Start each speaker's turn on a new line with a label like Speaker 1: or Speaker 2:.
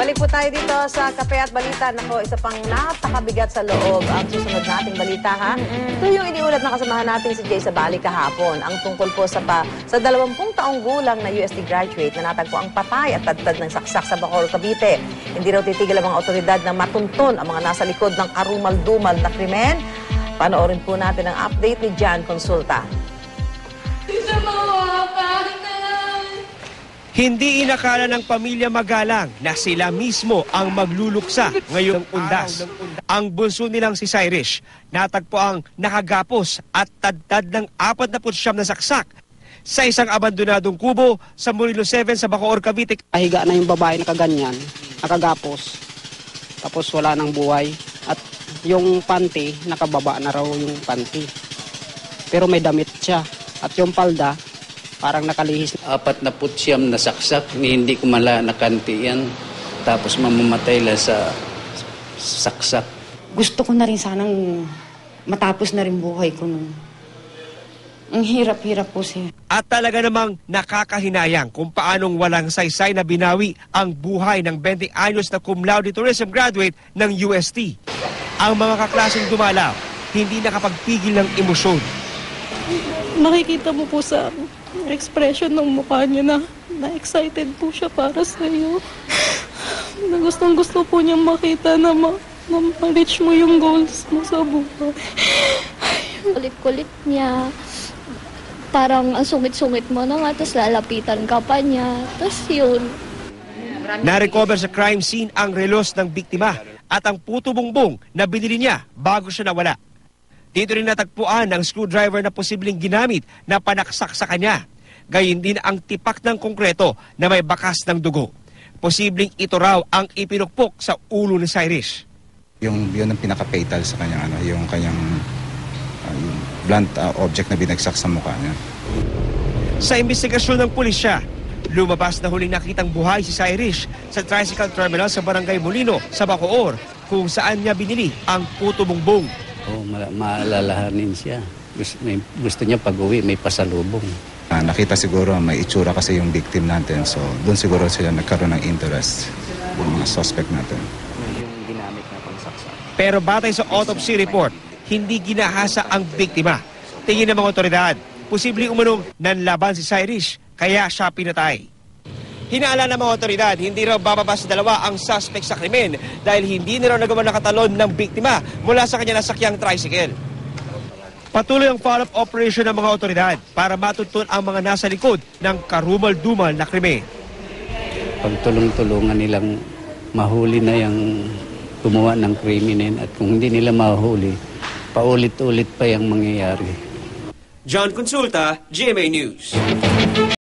Speaker 1: Balik po tayo dito sa Kape at Balita. Nako, isa pang napakabigat sa loob ang susunod nating balita, ha? Ito yung iniulat na kasamahan natin si Jay Sabali kahapon. Ang tungkol po sa 20 taong gulang na UST graduate na natagpo ang patay at tadtad ng saksak sa Bacoor, Cavite. Hindi raw titigil ang mga otoridad na matunton ang mga nasa likod ng karumal-dumal na krimen. Panoorin po natin ang update ni Jan Consulta.
Speaker 2: Hindi inakala ng pamilya Magalang na sila mismo ang magluluksa ngayong undas. Ang bunso nilang si Cyrus, natagpo ang nakagapos at tadtad ng 49 na saksak sa isang abandonadong kubo sa Murilo 7 sa Bacoor, Cavite.
Speaker 3: Kahiga na yung babae na kaganyan, nakagapos, tapos wala nang buhay. At yung panty, nakababa na raw yung panty. Pero may damit siya. At yung palda, parang nakalihis.
Speaker 4: 49 na saksak, hindi ko nakanti yan. Tapos mamamatay lang sa saksak.
Speaker 5: Gusto ko na rin sanang matapos na rin buhay ko nun. Ang hirap-hirap po siya.
Speaker 2: At talaga namang nakakahinayang kung paanong walang saysay na binawi ang buhay ng 20 anyos na cum laude tourism graduate ng UST. Ang mga kaklaseng dumalaw, hindi nakapagpigil ng emosyon.
Speaker 6: Nakikita mo po sa expression ng mukha niya na excited po siya para sa iyo. Na gustong-gusto po niyang makita na ma-reach mo yung goals mo sa buhay.
Speaker 7: Kulit-kulit niya. Parang ang sungit-sungit mo na nga, tapos lalapitan ka pa niya. Tapos yun.
Speaker 2: Na-recover sa crime scene ang relos ng biktima at ang puto bongbong na binili niya bago siya nawala. Dito rin natagpuan ang screwdriver na posibleng ginamit na panaksak sa kanya. Gayun din ang tipak ng konkreto na may bakas ng dugo. Posibleng ito raw ang ipinukpok sa ulo ni Cyrus.
Speaker 8: Yun ang pinaka-fatal sa kanya, yung kanyang yung blunt object na binagsak sa mukha niya.
Speaker 2: Sa investigasyon ng pulisya, lumabas na huling nakitang buhay si Cyrus sa tricycle terminal sa Barangay Molino sa Bacoor, kung saan niya binili ang puto bongbong.
Speaker 4: Maalalahanin siya. Gusto niya pag-uwi, may pasalubong.
Speaker 8: Nakita siguro may itsura kasi yung victim natin, so doon siguro sila nagkaroon ng interest yung mga suspect natin.
Speaker 3: Yung ginamit na pangsaksak.
Speaker 2: Pero batay sa autopsy report, hindi ginahasa ang biktima. Tingin ng mga otoridad, posibleng umunong nanlaban si Cyrus, kaya siya pinatay. Hinala ng mga otoridad, hindi raw bababa sa dalawa ang suspect sa krimen dahil hindi na raw nagawa nakatalon ng biktima mula sa kanya nasakyang tricycle. Patuloy ang follow-up operation ng mga otoridad para matuntun ang mga nasa likod ng karumal-dumal na krimen.
Speaker 4: Pagtulong-tulungan nilang mahuli na yung gumawa ng kriminen at kung hindi nila mahuli, paulit-ulit pa yung mangyayari.
Speaker 2: John Consulta, GMA News.